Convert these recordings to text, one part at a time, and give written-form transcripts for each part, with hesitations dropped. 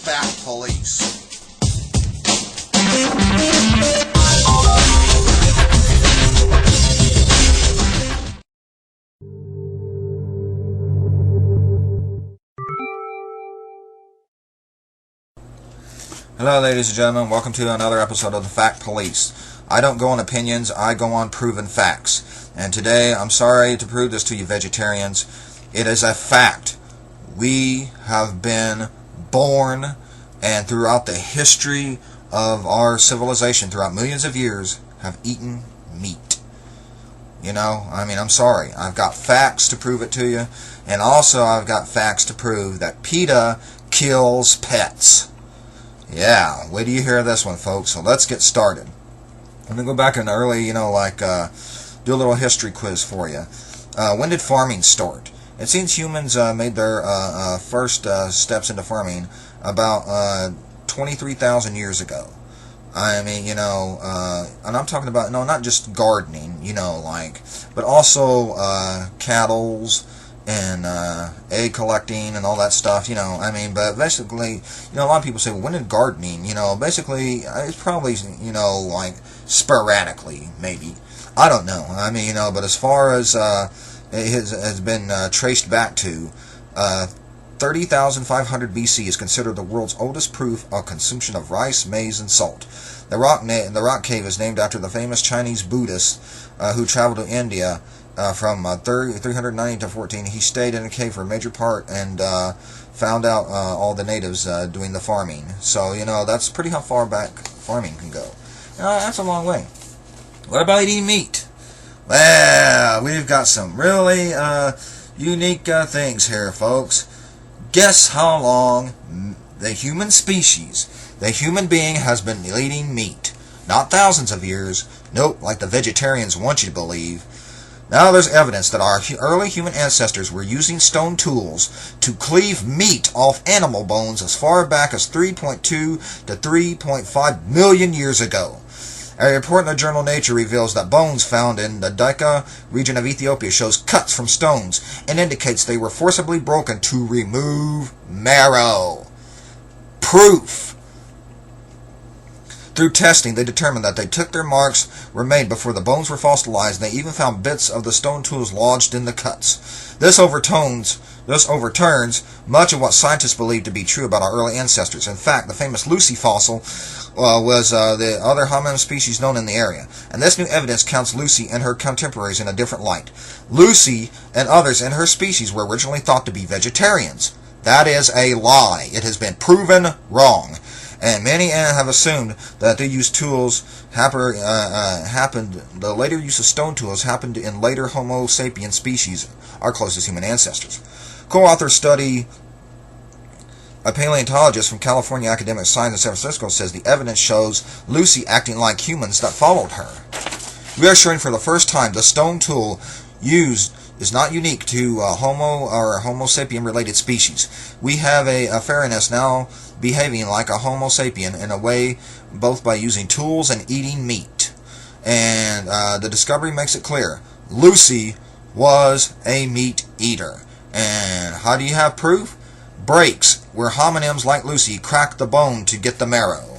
Fact Police. Hello ladies and gentlemen, welcome to another episode of the Fact Police. I don't go on opinions, I go on proven facts. And today, I'm sorry to prove this to you vegetarians, it is a fact. We have been born, and throughout the history of our civilization, throughout millions of years, have eaten meat. You know, I'm sorry. I've got facts to prove it to you, and also I've got facts to prove that PETA kills pets. Yeah, wait till you hear this one, folks. So let's get started. I'm going to go back in early, do a little history quiz for you. When did farming start? It seems humans made their first steps into farming about 23,000 years ago. And I'm talking about, not just gardening, but also cattle's and egg collecting and all that stuff, but basically, a lot of people say, well, when did gardening, basically, it's probably, sporadically, maybe. I don't know, but as far as it has been traced back to, 30,500 BC is considered the world's oldest proof of consumption of rice, maize, and salt. The rock cave is named after the famous Chinese Buddhist who traveled to India from 390 to 14. He stayed in a cave for a major part and found out all the natives doing the farming. So, that's pretty how far back farming can go. That's a long way. What about eating meat? Well, we've got some really unique things here, folks. Guess how long the human species, the human being, has been eating meat? Not thousands of years. Nope, like the vegetarians want you to believe. Now there's evidence that our early human ancestors were using stone tools to cleave meat off animal bones as far back as 3.2 to 3.5 million years ago. A report in the journal Nature reveals that bones found in the Dika region of Ethiopia shows cuts from stones and indicates they were forcibly broken to remove marrow. Proof. Through testing, they determined that their marks were made before the bones were fossilized, and they even found bits of the stone tools lodged in the cuts. This overturns much of what scientists believe to be true about our early ancestors. In fact, the famous Lucy fossil was the other hominid species known in the area, and this new evidence counts Lucy and her contemporaries in a different light. Lucy and others in her species were originally thought to be vegetarians. That is a lie. It has been proven wrong. And many have assumed that the use tools the later use of stone tools happened in later Homo sapiens species, our closest human ancestors. Co-author study, a paleontologist from California Academic Science in San Francisco, says the evidence shows Lucy acting like humans that followed her. We are showing for the first time the stone tool used is not unique to Homo sapien related species. We have a fairiness now behaving like a Homo sapien in a way both by using tools and eating meat. And the discovery makes it clear. Lucy was a meat eater. And how do you have proof? Breaks where homonyms like Lucy crack the bone to get the marrow.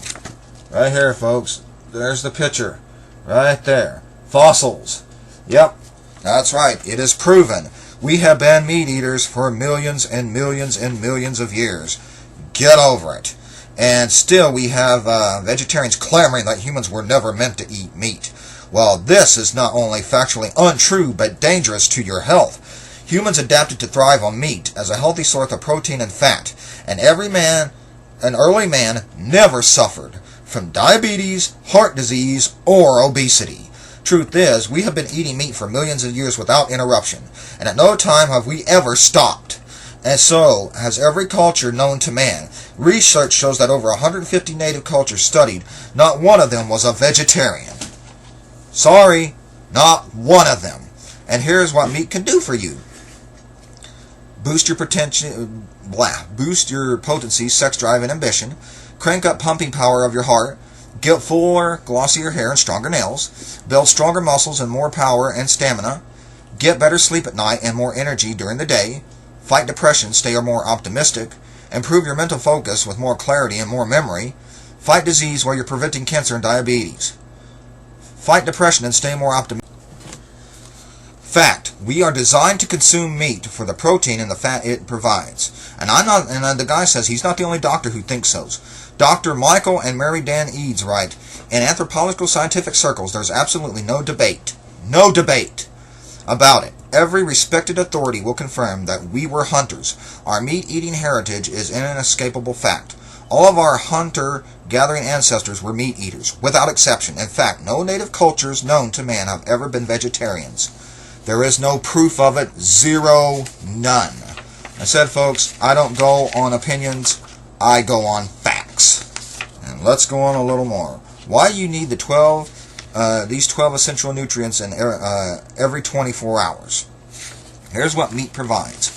Right here, folks. There's the picture. Right there. Fossils. Yep. That's right. It is proven. We have been meat eaters for millions and millions and millions of years. Get over it. And still we have vegetarians clamoring that humans were never meant to eat meat. Well, this is not only factually untrue, but dangerous to your health. Humans adapted to thrive on meat as a healthy source of protein and fat. And an early man never suffered from diabetes, heart disease, or obesity. Truth is, we have been eating meat for millions of years without interruption, and at no time have we ever stopped. And so has every culture known to man. Research shows that over 150 native cultures studied, not one of them was a vegetarian. Sorry, not one of them. And here's what meat can do for you. Boost your potency, sex drive, and ambition. Crank up pumping power of your heart. Get fuller, glossier hair and stronger nails. Build stronger muscles and more power and stamina. Get better sleep at night and more energy during the day. Fight depression, stay more optimistic. Improve your mental focus with more clarity and more memory. Fight disease while you're preventing cancer and diabetes. Fight depression and stay more optimistic. Fact: we are designed to consume meat for the protein and the fat it provides. And the guy says he's not the only doctor who thinks so. Dr. Michael and Mary Dan Eads write, in anthropological scientific circles, there's absolutely no debate about it. Every respected authority will confirm that we were hunters. Our meat-eating heritage is an inescapable fact. All of our hunter-gathering ancestors were meat eaters, without exception. In fact, no native cultures known to man have ever been vegetarians. There is no proof of it. Zero. None. I said, folks, I don't go on opinions. I go on facts. And let's go on a little more. Why you need these 12 essential nutrients in every 24 hours. Here's what meat provides.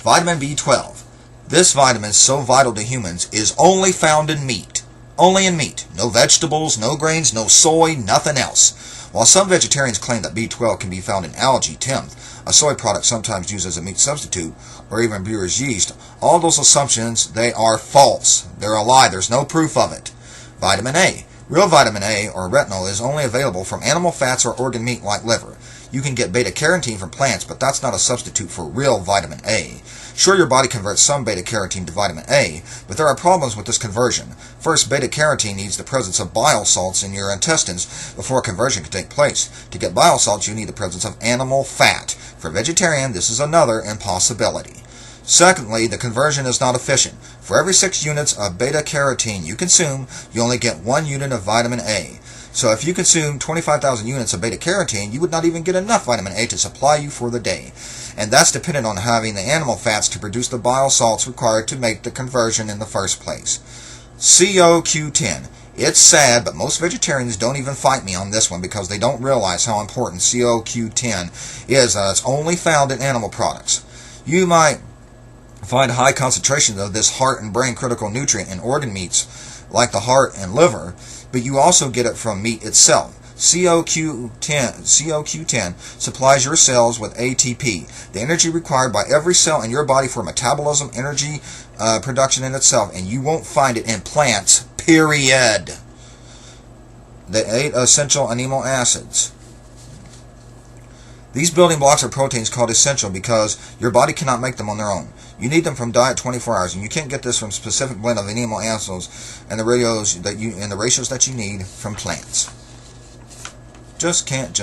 Vitamin B12. This vitamin, so vital to humans, is only found in meat. Only in meat. No vegetables, no grains, no soy, nothing else. While some vegetarians claim that B12 can be found in algae, timpth, a soy product sometimes used as a meat substitute, or even brewer's yeast, all those assumptions, they are false. They're a lie. There's no proof of it. Vitamin A. Real vitamin A, or retinol, is only available from animal fats or organ meat like liver. You can get beta-carotene from plants, but that's not a substitute for real vitamin A. Sure, your body converts some beta-carotene to vitamin A, but there are problems with this conversion. First, beta-carotene needs the presence of bile salts in your intestines before conversion can take place. To get bile salts, you need the presence of animal fat. For a vegetarian, this is another impossibility. Secondly, the conversion is not efficient. For every 6 units of beta-carotene you consume, you only get 1 unit of vitamin A. So if you consume 25,000 units of beta-carotene, you would not even get enough vitamin A to supply you for the day. And that's dependent on having the animal fats to produce the bile salts required to make the conversion in the first place. CoQ10. It's sad, but most vegetarians don't even fight me on this one because they don't realize how important CoQ10 is. It's only found in animal products. You might find high concentrations of this heart and brain critical nutrient in organ meats like the heart and liver, but you also get it from meat itself. CoQ10 supplies your cells with ATP, the energy required by every cell in your body for metabolism, energy production in itself, and you won't find it in plants, period. The 8 essential amino acids. These building blocks are proteins called essential because your body cannot make them on their own. You need them from diet 24 hours, and you can't get this from specific blend of amino acids and the ratios that you need from plants. Just can't.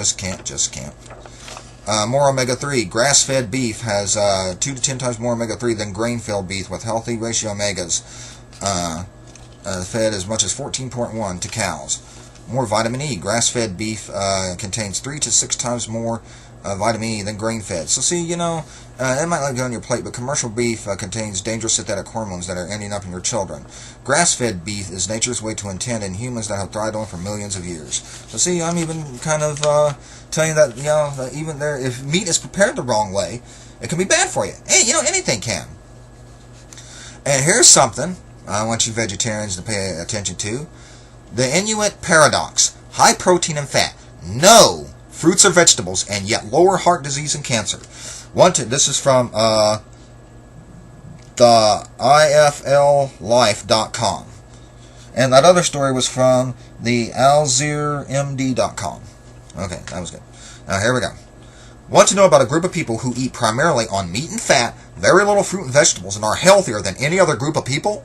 More omega-3. Grass-fed beef has 2 to 10 times more omega-3 than grain-fed beef with healthy ratio omegas fed as much as 14.1 to cows. More vitamin E. Grass-fed beef contains 3 to 6 times more vitamin E than grain-fed. So see, it might not go on your plate, but commercial beef contains dangerous synthetic hormones that are ending up in your children. Grass-fed beef is nature's way to intend in humans that have thrived on for millions of years. So see, I'm even kind of telling you that, that even there, if meat is prepared the wrong way, it can be bad for you. Hey, anything can. And here's something I want you vegetarians to pay attention to. The Inuit paradox. High protein and fat. No fruits or vegetables, and yet lower heart disease and cancer. This is from the ifllife.com. And that other story was from the alzirmd.com. Okay, that was good. Now here we go. Want to know about a group of people who eat primarily on meat and fat, very little fruit and vegetables, and are healthier than any other group of people?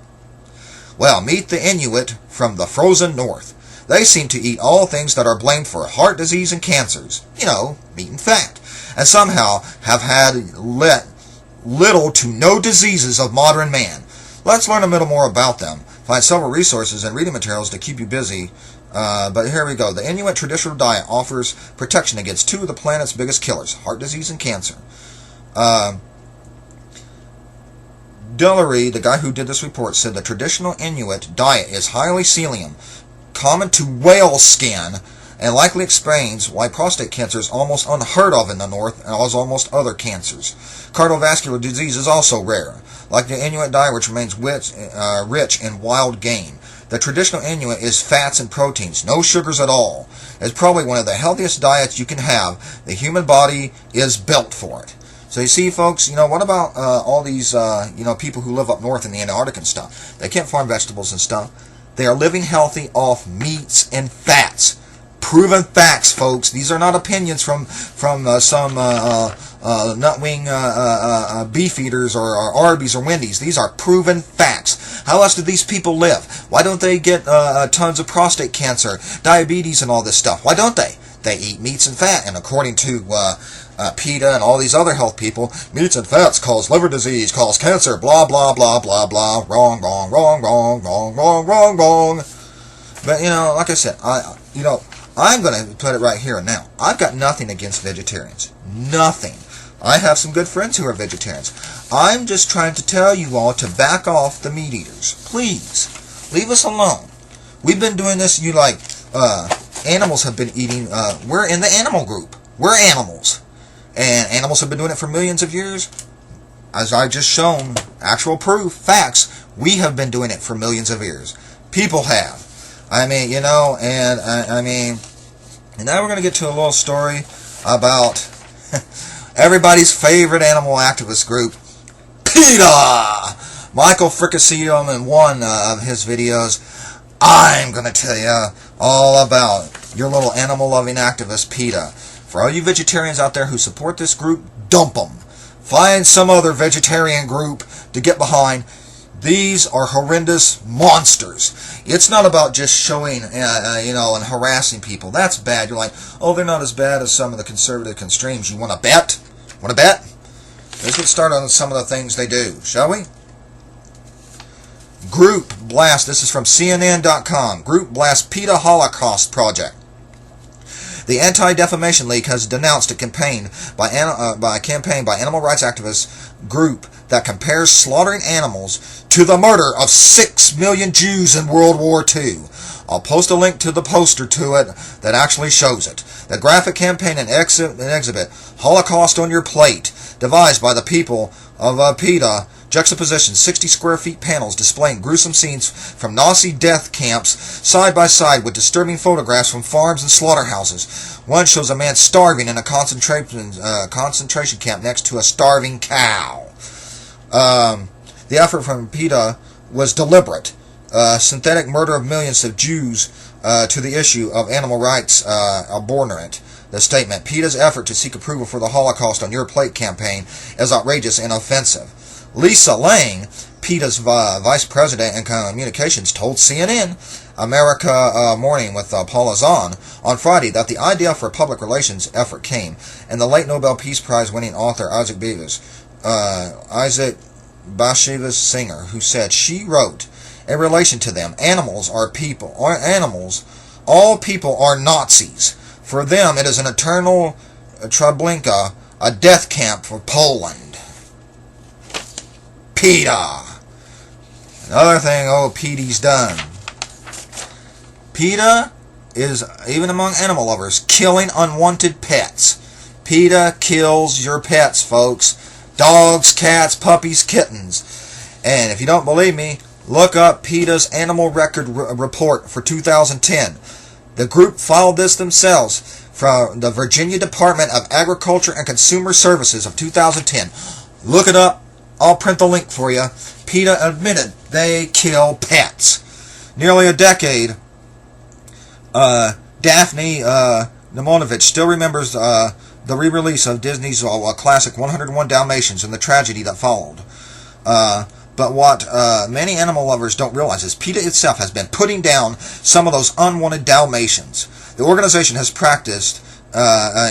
Well, meet the Inuit from the frozen north. They seem to eat all things that are blamed for heart disease and cancers. Meat and fat. And somehow have had little to no diseases of modern man. Let's learn a little more about them. Find several resources and reading materials to keep you busy. But here we go. The Inuit traditional diet offers protection against 2 of the planet's biggest killers, heart disease and cancer. Dillery, the guy who did this report, said the traditional Inuit diet is highly psyllium, common to whale skin, and likely explains why prostate cancer is almost unheard of in the north, as almost other cancers. Cardiovascular disease is also rare, like the Inuit diet, which remains rich in wild game. The traditional Inuit is fats and proteins, no sugars at all. It's probably one of the healthiest diets you can have. The human body is built for it. So you see, folks, what about all these, people who live up north in the Antarctic and stuff? They can't farm vegetables and stuff. They are living healthy off meats and fats. Proven facts, folks. These are not opinions from some nut-wing beef eaters or Arby's or Wendy's. These are proven facts. How else do these people live? Why don't they get tons of prostate cancer, diabetes, and all this stuff? Why don't they? They eat meats and fat, and according to PETA and all these other health people, meats and fats cause liver disease, cause cancer, blah, blah, blah, blah, blah. Wrong, wrong, wrong, wrong, wrong, wrong, wrong, wrong. But, like I said, I'm going to put it right here and now. I've got nothing against vegetarians. Nothing. I have some good friends who are vegetarians. I'm just trying to tell you all to back off the meat eaters. Please. Leave us alone. We've been doing this, animals have been eating, we're in the animal group. We're animals. And animals have been doing it for millions of years. As I just shown, actual proof, facts, we have been doing it for millions of years. People have. And now we're going to get to a little story about everybody's favorite animal activist group, PETA. Michael Fricasseum in one of his videos. I'm going to tell you all about your little animal-loving activist, PETA. For all you vegetarians out there who support this group, dump them. Find some other vegetarian group to get behind. These are horrendous monsters. It's not about just showing, and harassing people. That's bad. You're like, oh, they're not as bad as some of the conservative extremes. You want to bet? Want to bet? Let's get started on some of the things they do, shall we? Group blast. This is from CNN.com. Group blast PETA Holocaust Project. The Anti-Defamation League has denounced a campaign by animal rights activists group that compares slaughtering animals to the murder of 6 million Jews in World War II. I'll post a link to the poster to it that actually shows it. The graphic campaign and exhibit, Holocaust on Your Plate, devised by the people of PETA, juxtaposition 60 square feet panels displaying gruesome scenes from Nazi death camps side by side with disturbing photographs from farms and slaughterhouses. One shows a man starving in a concentration camp next to a starving cow. The effort from PETA was deliberate. Synthetic murder of millions of Jews to the issue of animal rights abhorrent. The statement, PETA's effort to seek approval for the Holocaust on Your Plate campaign is outrageous and offensive. Lisa Lang, PETA's vice president in communications, told CNN America Morning with Paula Zahn on Friday that the idea for a public relations effort came, and the late Nobel Peace Prize winning author Isaac Bashevis Singer, who said she wrote, in relation to them, animals are people, all people are Nazis. For them, it is an eternal Treblinka, a death camp for Poland. PETA. Another thing PETA's done. PETA is, even among animal lovers, killing unwanted pets. PETA kills your pets, folks. Dogs, cats, puppies, kittens. And if you don't believe me, look up PETA's Animal Record Report for 2010. The group filed this themselves from the Virginia Department of Agriculture and Consumer Services of 2010. Look it up. I'll print the link for you. PETA admitted they kill pets. Nearly a decade, Daphne Nemonovich still remembers the re-release of Disney's classic 101 Dalmatians and the tragedy that followed. But what many animal lovers don't realize is PETA itself has been putting down some of those unwanted Dalmatians. The organization has practiced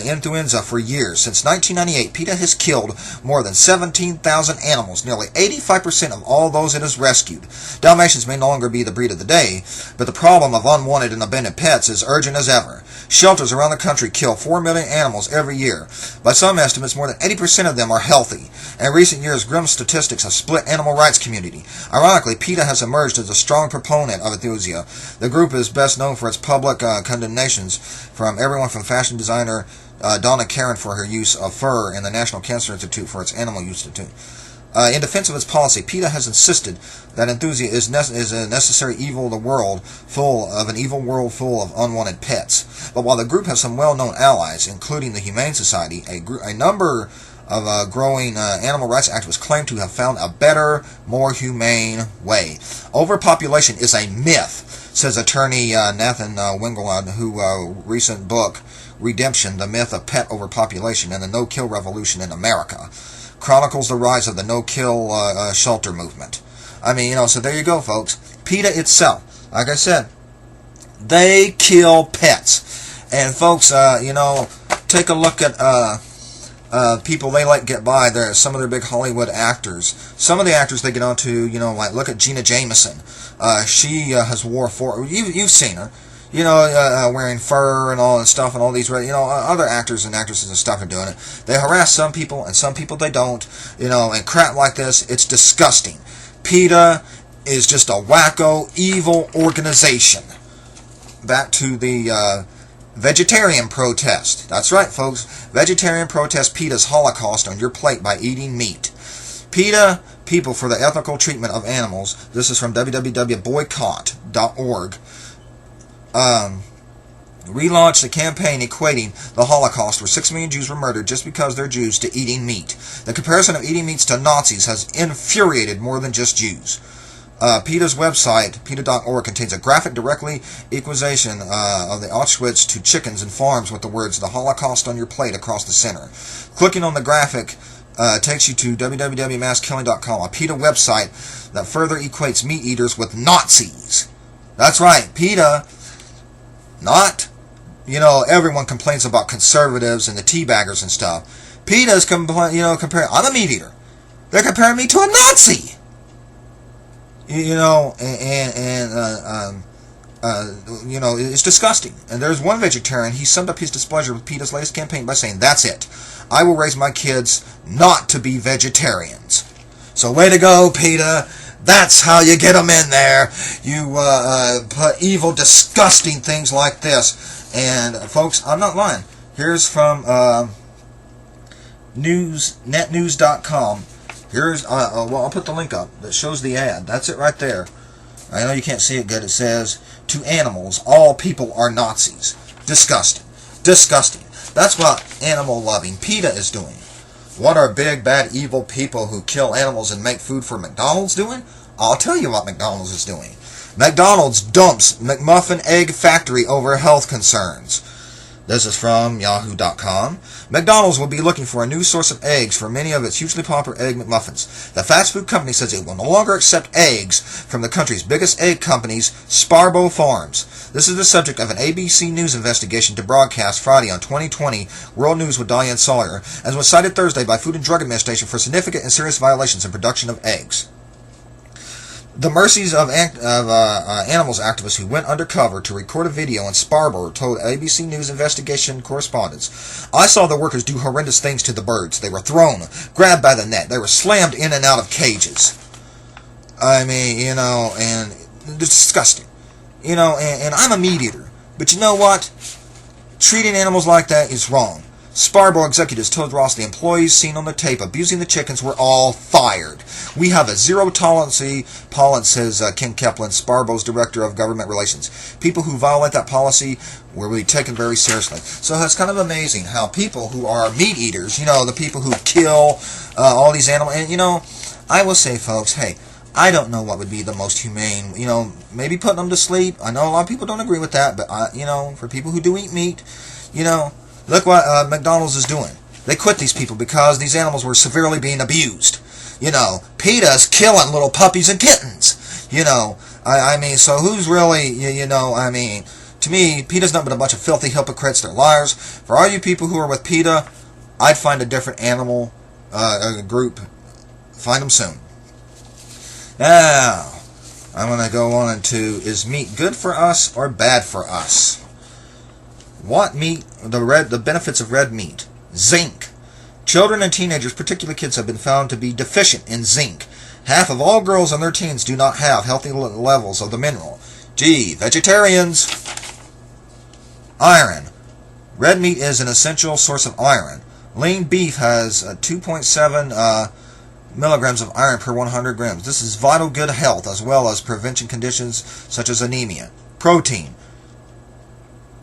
influenza for years. Since 1998, PETA has killed more than 17,000 animals, nearly 85% of all those it has rescued. Dalmatians may no longer be the breed of the day, but the problem of unwanted and abandoned pets is urgent as ever. Shelters around the country kill 4 million animals every year. By some estimates, more than 80% of them are healthy. In recent years, grim statistics have split animal rights community. Ironically, PETA has emerged as a strong proponent of euthanasia. The group is best known for its public condemnations from everyone from fashion designer Donna Karan for her use of fur and the National Cancer Institute for its animal use. In defense of its policy, PETA has insisted that euthanasia is a necessary evil of the world, full of an evil world full of unwanted pets. But while the group has some well-known allies, including the Humane Society, a number of growing animal rights activists claim to have found a better, more humane way. Overpopulation is a myth, says attorney Nathan Wingelad, who recent book, Redemption, The Myth of Pet Overpopulation and the No-Kill Revolution in America, chronicles the rise of the no-kill shelter movement. I mean, so there you go, folks. PETA itself, like I said, they kill pets. And folks, take a look at people they let get by. There, some of their big Hollywood actors. Some of the actors they get onto, like look at Gina Jameson. She has wore you've seen her. Wearing fur and all that stuff, and all these, other actors and actresses and stuff are doing it. They harass some people, and some people they don't, and crap like this. It's disgusting. PETA is just a wacko, evil organization. Back to the vegetarian protest. That's right, folks. Vegetarian protest PETA's holocaust on your plate by eating meat. PETA, People for the Ethical Treatment of Animals. This is from www.boycott.org. Relaunched a campaign equating the Holocaust, where 6 million Jews were murdered just because they're Jews, to eating meat. The comparison of eating meats to Nazis has infuriated more than just Jews. PETA's website, PETA.org, contains a graphic directly equalization of the Auschwitz to chickens and farms with the words "the Holocaust on your plate" across the center. Clicking on the graphic takes you to www.masskilling.com, a PETA website that further equates meat eaters with Nazis. That's right, PETA. Not, everyone complains about conservatives and the teabaggers and stuff. PETA's comparing, I'm a meat eater. They're comparing me to a Nazi. It's disgusting. And there's one vegetarian, he summed up his displeasure with PETA's latest campaign by saying, "That's it. I will raise my kids not to be vegetarians." So way to go, PETA. That's how you get them in there. You put evil, disgusting things like this. And, folks, I'm not lying. Here's from netnews.com. Here's, I'll put the link up that shows the ad. That's it right there. I know you can't see it good. It says, "To animals, all people are Nazis." Disgusting. Disgusting. That's what animal-loving PETA is doing. What are big, bad, evil people who kill animals and make food for McDonald's doing? I'll tell you what McDonald's is doing. McDonald's dumps McMuffin egg factory over health concerns. This is from yahoo.com. McDonald's will be looking for a new source of eggs for many of its hugely popular Egg McMuffins. The fast food company says it will no longer accept eggs from the country's biggest egg companies, Sparbo Farms. This is the subject of an ABC News investigation to broadcast Friday on 2020 World News with Diane Sawyer, as was cited Thursday by Food and Drug Administration for significant and serious violations in production of eggs. The mercies of animals activists who went undercover to record a video in Sparbo told ABC News investigation correspondents, "I saw the workers do horrendous things to the birds. They were thrown, grabbed by the neck. They were slammed in and out of cages." I mean, and it's disgusting. And I'm a meat eater. But you know what? Treating animals like that is wrong. Sparbo executives told Ross the employees seen on the tape abusing the chickens were all fired. "We have a zero tolerance policy," says Ken Kaplan, Sparbo's director of government relations. "People who violate that policy will be taken very seriously." So it's kind of amazing how people who are meat eaters, the people who kill all these animals, and I will say, folks, hey, I don't know what would be the most humane, maybe putting them to sleep. I know a lot of people don't agree with that, but, for people who do eat meat, look what McDonald's is doing. They quit these people because these animals were severely being abused. PETA's killing little puppies and kittens. I mean, so who's really, to me, PETA's not but a bunch of filthy hypocrites. They're liars. For all you people who are with PETA, I'd find a different animal group. Find them soon. Now, I'm going to go on into, is meat good for us or bad for us? What meat, the benefits of red meat? Zinc. Children and teenagers, particularly kids, have been found to be deficient in zinc. Half of all girls in their teens do not have healthy levels of the mineral. Gee, vegetarians. Iron. Red meat is an essential source of iron. Lean beef has 2.7 milligrams of iron per 100 grams. This is vital good health as well as prevention conditions such as anemia. Protein.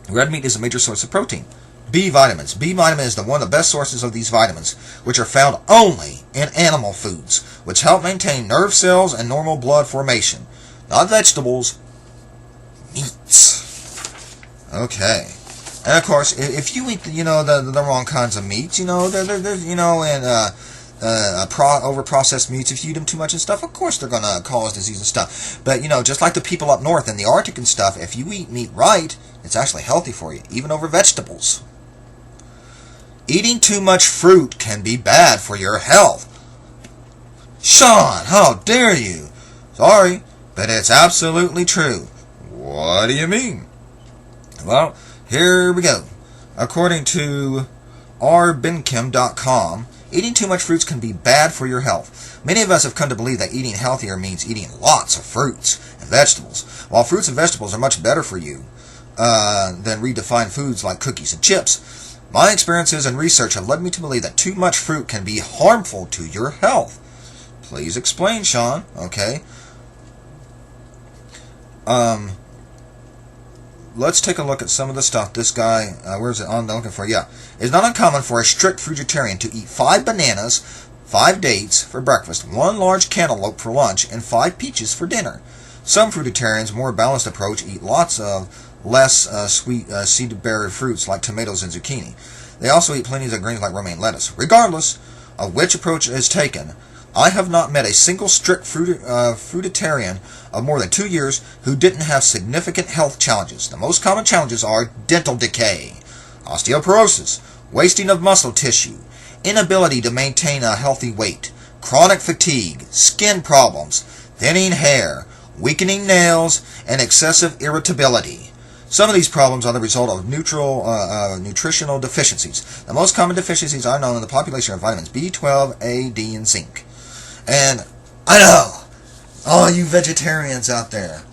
Red meat is a major source of protein. B vitamins. B vitamin is one of the best sources of these vitamins, which are found only in animal foods, which help maintain nerve cells and normal blood formation. Not vegetables, meats. Okay. And of course, if you eat, the wrong kinds of meats, and over-processed meats, if you eat them too much and stuff, of course they're going to cause disease and stuff. But, just like the people up north in the Arctic and stuff, if you eat meat right, it's actually healthy for you, even over vegetables. Eating too much fruit can be bad for your health. Sean, how dare you? Sorry, but it's absolutely true. What do you mean? Well, here we go. According to rbenkim.com, eating too much fruits can be bad for your health. Many of us have come to believe that eating healthier means eating lots of fruits and vegetables. While fruits and vegetables are much better for you than redefined foods like cookies and chips, my experiences and research have led me to believe that too much fruit can be harmful to your health. Please explain, Sean. Okay. Let's take a look at some of the stuff this guy, where's it on? I'm looking for, yeah. It's not uncommon for a strict fruitarian to eat 5 bananas, 5 dates for breakfast, 1 large cantaloupe for lunch, and 5 peaches for dinner. Some fruitarians, more balanced approach, eat lots of less sweet seed-bearing fruits like tomatoes and zucchini. They also eat plenty of greens like romaine lettuce. Regardless of which approach is taken, I have not met a single strict fruitarian of more than 2 years who didn't have significant health challenges. The most common challenges are dental decay, osteoporosis, wasting of muscle tissue, inability to maintain a healthy weight, chronic fatigue, skin problems, thinning hair, weakening nails, and excessive irritability. Some of these problems are the result of nutritional deficiencies. The most common deficiencies are known in the population are vitamins B12, A, D, and zinc. And I know, all you vegetarians out there,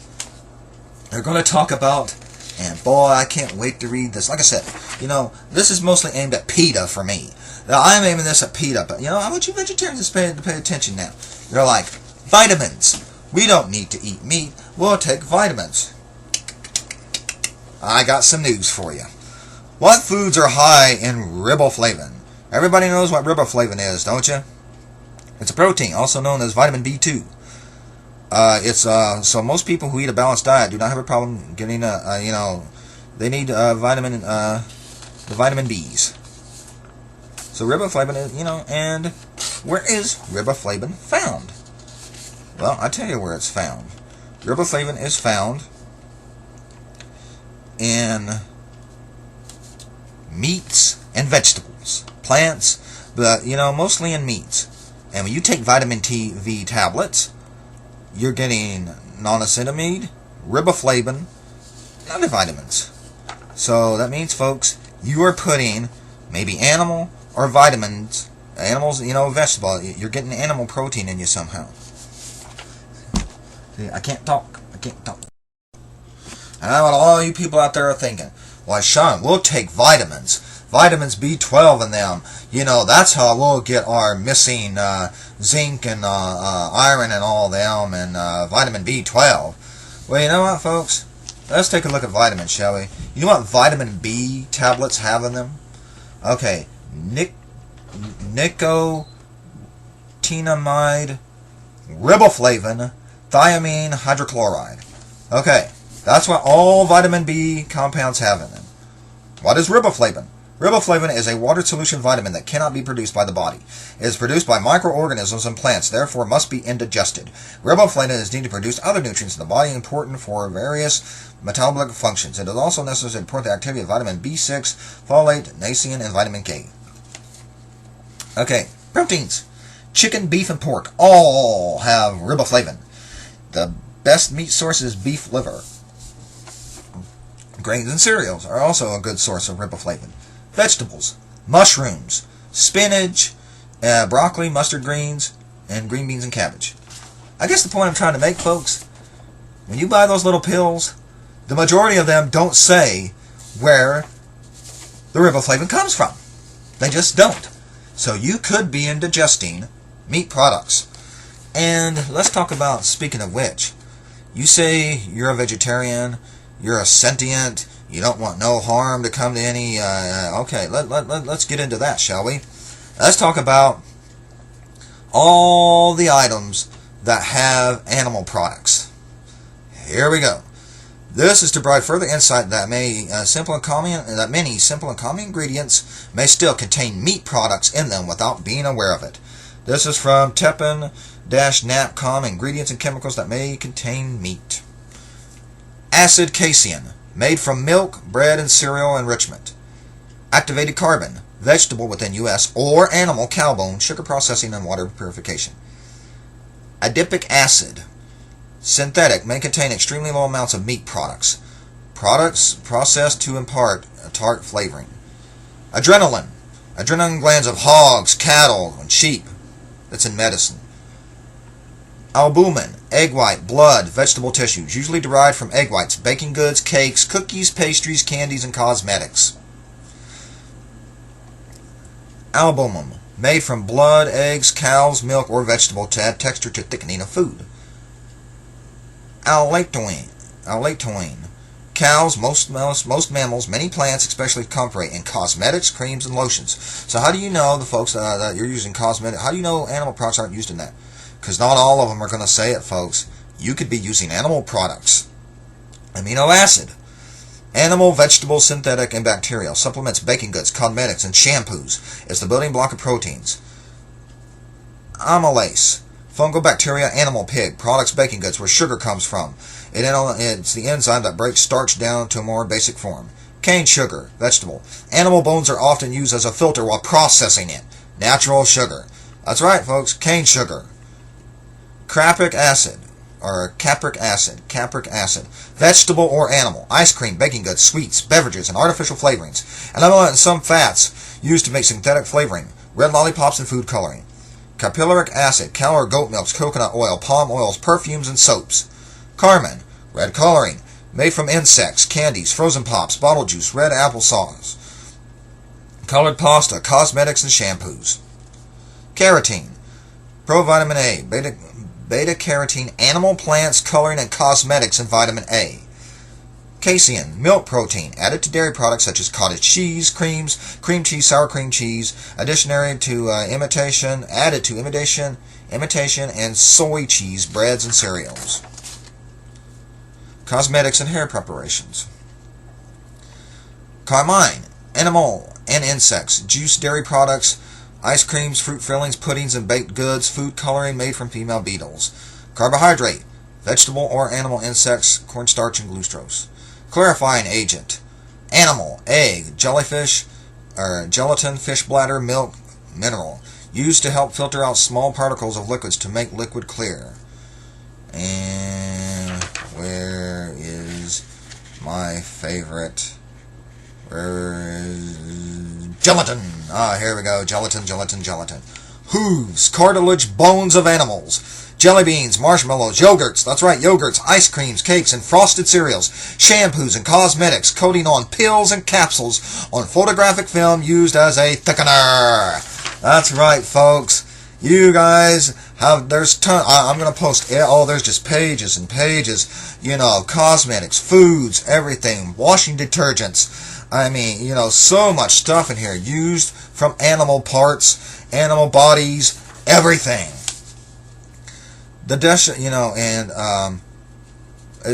they're going to talk about, and boy, I can't wait to read this. Like I said, this is mostly aimed at PETA for me. Now, I'm aiming this at PETA, but, I want you vegetarians to pay attention now. They're like, vitamins. We don't need to eat meat. We'll take vitamins. I got some news for you. What foods are high in riboflavin? Everybody knows what riboflavin is, don't you? It's a protein, also known as vitamin B2. So most people who eat a balanced diet do not have a problem getting they need the vitamin B's. So riboflavin is, and where is riboflavin found? Well, I tell you where it's found. Riboflavin is found in meats and vegetables, plants, but mostly in meats. And when you take vitamin V tablets, you're getting niacinamide, riboflavin, and other vitamins. So that means, folks, you are putting maybe animal or vitamins, animals, vegetable. You're getting animal protein in you somehow. See, I can't talk. And I know what all you people out there are thinking. Well, Sean, we'll take vitamins B12 in them. That's how we'll get our missing zinc and iron and all them, and vitamin B12. Well, you know what, folks? Let's take a look at vitamins, shall we? You know what vitamin B tablets have in them? Okay, nicotinamide, riboflavin, thiamine hydrochloride. Okay, that's what all vitamin B compounds have in them. What is riboflavin? Riboflavin is a water solution vitamin that cannot be produced by the body. It is produced by microorganisms and plants, therefore must be indigested. Riboflavin is needed to produce other nutrients in the body important for various metabolic functions. It is also necessary to support the activity of vitamin B6, folate, niacin, and vitamin K. Okay, proteins. Chicken, beef, and pork all have riboflavin. The best meat source is beef liver. Grains and cereals are also a good source of riboflavin. Vegetables, mushrooms, spinach, broccoli, mustard greens, and green beans and cabbage. I guess the point I'm trying to make, folks, when you buy those little pills, the majority of them don't say where the riboflavin comes from. They just don't. So you could be indigesting meat products. And let's talk about, speaking of which, you say you're a vegetarian, you're a sentient, You don't want no harm to come to any... okay, let's get into that, shall we? Let's talk about all the items that have animal products. Here we go. This is to provide further insight that many simple and common ingredients may still contain meat products in them without being aware of it. This is from Teppan-Napcom, ingredients and chemicals that may contain meat. Acid casein, made from milk, bread, and cereal enrichment. Activated carbon, vegetable within U.S. or animal cow bone, sugar processing, and water purification. Adipic acid, synthetic, may contain extremely low amounts of meat products. Products processed to impart a tart flavoring. Adrenaline, adrenaline glands of hogs, cattle, and sheep. That's in medicine. Albumin, egg white, blood, vegetable tissues, usually derived from egg whites, baking goods, cakes, cookies, pastries, candies, and cosmetics. Albumin, made from blood, eggs, cow's milk, or vegetable to add texture to thickening of food. Allantoin, cows, most mammals, many plants, especially comfrey, in cosmetics, creams, and lotions. So how do you know, the folks that you're using cosmetic, how do you know animal products aren't used in that? Because not all of them are going to say it, folks. You could be using animal products. Amino acid, animal, vegetable, synthetic, and bacterial, supplements, baking goods, cosmetics, and shampoos. It's the building block of proteins. Amylase, fungal bacteria, animal, pig, products, baking goods, where sugar comes from. It's the enzyme that breaks starch down to a more basic form. Cane sugar, vegetable. Animal bones are often used as a filter while processing it. Natural sugar. That's right, folks, cane sugar. Capric acid, vegetable or animal, ice cream, baking goods, sweets, beverages, and artificial flavorings, and some fats used to make synthetic flavoring, red lollipops, and food coloring. Capillaric acid, cow or goat milks, coconut oil, palm oils, perfumes, and soaps. Carmine, red coloring, made from insects, candies, frozen pops, bottle juice, red applesauce, colored pasta, cosmetics, and shampoos. Carotene, provitamin A, beta-carotene, animal, plants, coloring, and cosmetics, and vitamin A. Casein, milk protein, added to dairy products such as cottage cheese, creams, cream cheese, sour cream cheese, added to imitation, and soy cheese, breads, and cereals. Cosmetics and hair preparations. Carmine, animal and insects, juice, dairy products, ice creams, fruit fillings, puddings, and baked goods, food coloring made from female beetles. Carbohydrate, vegetable or animal, insects, cornstarch, and glucose. Clarifying agent, animal, egg, jellyfish, or gelatin, fish bladder, milk, mineral, used to help filter out small particles of liquids to make liquid clear. And where is my favorite? Where is gelatin? Here we go. Gelatin. Hooves, cartilage, bones of animals. Jelly beans, marshmallows, yogurts. That's right, yogurts, ice creams, cakes, and frosted cereals. Shampoos and cosmetics, coating on pills and capsules on photographic film used as a thickener. That's right, folks. You guys have, there's I'm going to post, there's just pages and pages, cosmetics, foods, everything, washing detergents. So much stuff in here used from animal parts, animal bodies, everything. It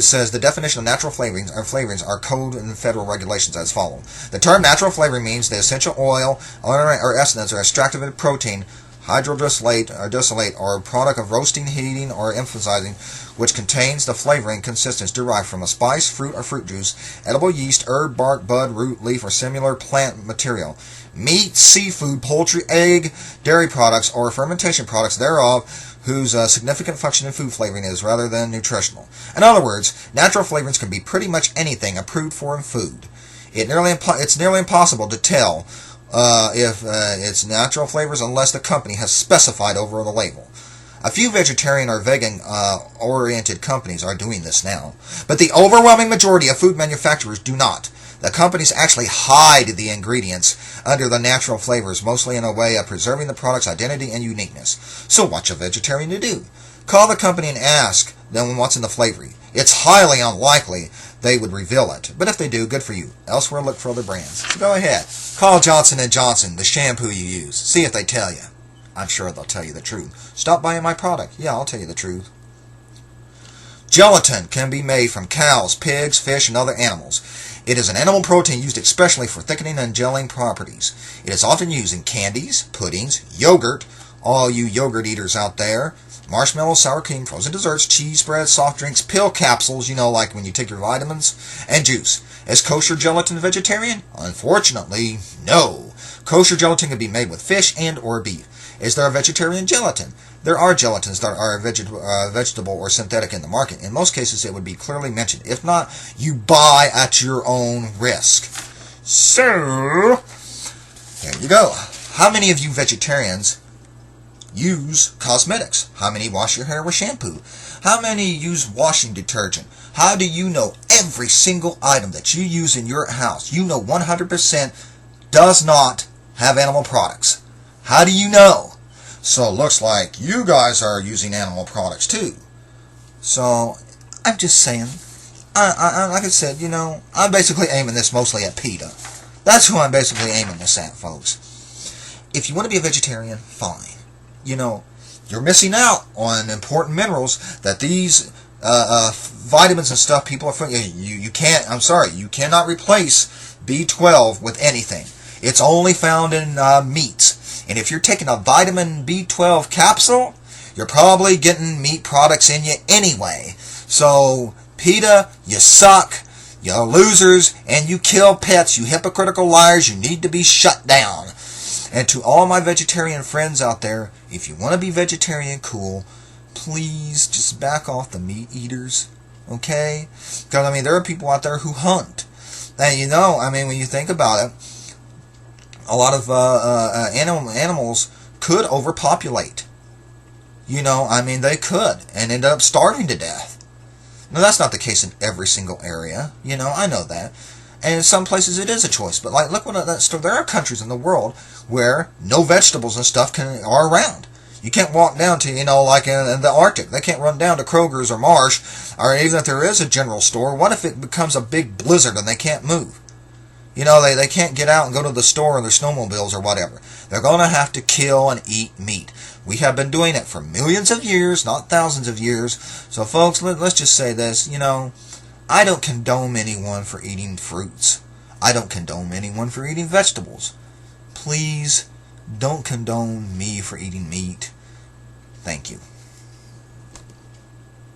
says the definition of natural flavorings are code in federal regulations as follows. The term natural flavoring means the essential oil or essence or extracted protein, hydrodistillate or distillate, or product of roasting, heating, or emphasizing, which contains the flavoring consistence derived from a spice, fruit or fruit juice, edible yeast, herb, bark, bud, root, leaf, or similar plant material, meat, seafood, poultry, egg, dairy products, or fermentation products thereof, whose significant function in food flavoring is rather than nutritional. In other words, natural flavorings can be pretty much anything approved for in food. It's nearly impossible to tell if it's natural flavors unless the company has specified over the label. A few vegetarian or vegan-oriented companies are doing this now, but the overwhelming majority of food manufacturers do not. The companies actually hide the ingredients under the natural flavors, mostly in a way of preserving the product's identity and uniqueness. So what's a vegetarian to do? Call the company and ask them what's in the flavoring. It's highly unlikely they would reveal it. But if they do, good for you. Elsewhere, look for other brands. So go ahead. Call Johnson & Johnson, the shampoo you use. See if they tell you. I'm sure they'll tell you the truth. Stop buying my product. Yeah, I'll tell you the truth. Gelatin can be made from cows, pigs, fish, and other animals. It is an animal protein used especially for thickening and gelling properties. It is often used in candies, puddings, yogurt, all you yogurt eaters out there, marshmallows, sour cream, frozen desserts, cheese spreads, soft drinks, pill capsules, like when you take your vitamins, and juice. Is kosher gelatin vegetarian? Unfortunately, no. Kosher gelatin can be made with fish and or beef. Is there a vegetarian gelatin? There are gelatins that are vegetable or synthetic in the market. In most cases, it would be clearly mentioned. If not, you buy at your own risk. So, there you go. How many of you vegetarians use cosmetics? How many wash your hair with shampoo? How many use washing detergent? How do you know every single item that you use in your house, 100% does not have animal products? How do you know? So it looks like you guys are using animal products too. So I'm just saying, I like I said, I'm basically aiming this mostly at PETA. That's who I'm basically aiming this at, folks. If you want to be a vegetarian, fine. You're missing out on important minerals that these vitamins and stuff people are. You can't. I'm sorry. You cannot replace B12 with anything. It's only found in meats. And if you're taking a vitamin B12 capsule, you're probably getting meat products in you anyway. So, PETA, you suck, you're losers, and you kill pets, you hypocritical liars, you need to be shut down. And to all my vegetarian friends out there, if you want to be vegetarian, cool, please just back off the meat eaters, okay? Because, there are people out there who hunt. And when you think about it, a lot of animals could overpopulate. They could and end up starving to death. Now, that's not the case in every single area. I know that. And in some places it is a choice. But, look there are countries in the world where no vegetables and stuff are around. You can't walk down to, like in the Arctic. They can't run down to Kroger's or Marsh, or even if there is a general store. What if it becomes a big blizzard and they can't move? They can't get out and go to the store in their snowmobiles or whatever. They're going to have to kill and eat meat. We have been doing it for millions of years, not thousands of years. So, folks, let's just say this. I don't condone anyone for eating fruits. I don't condone anyone for eating vegetables. Please don't condone me for eating meat. Thank you.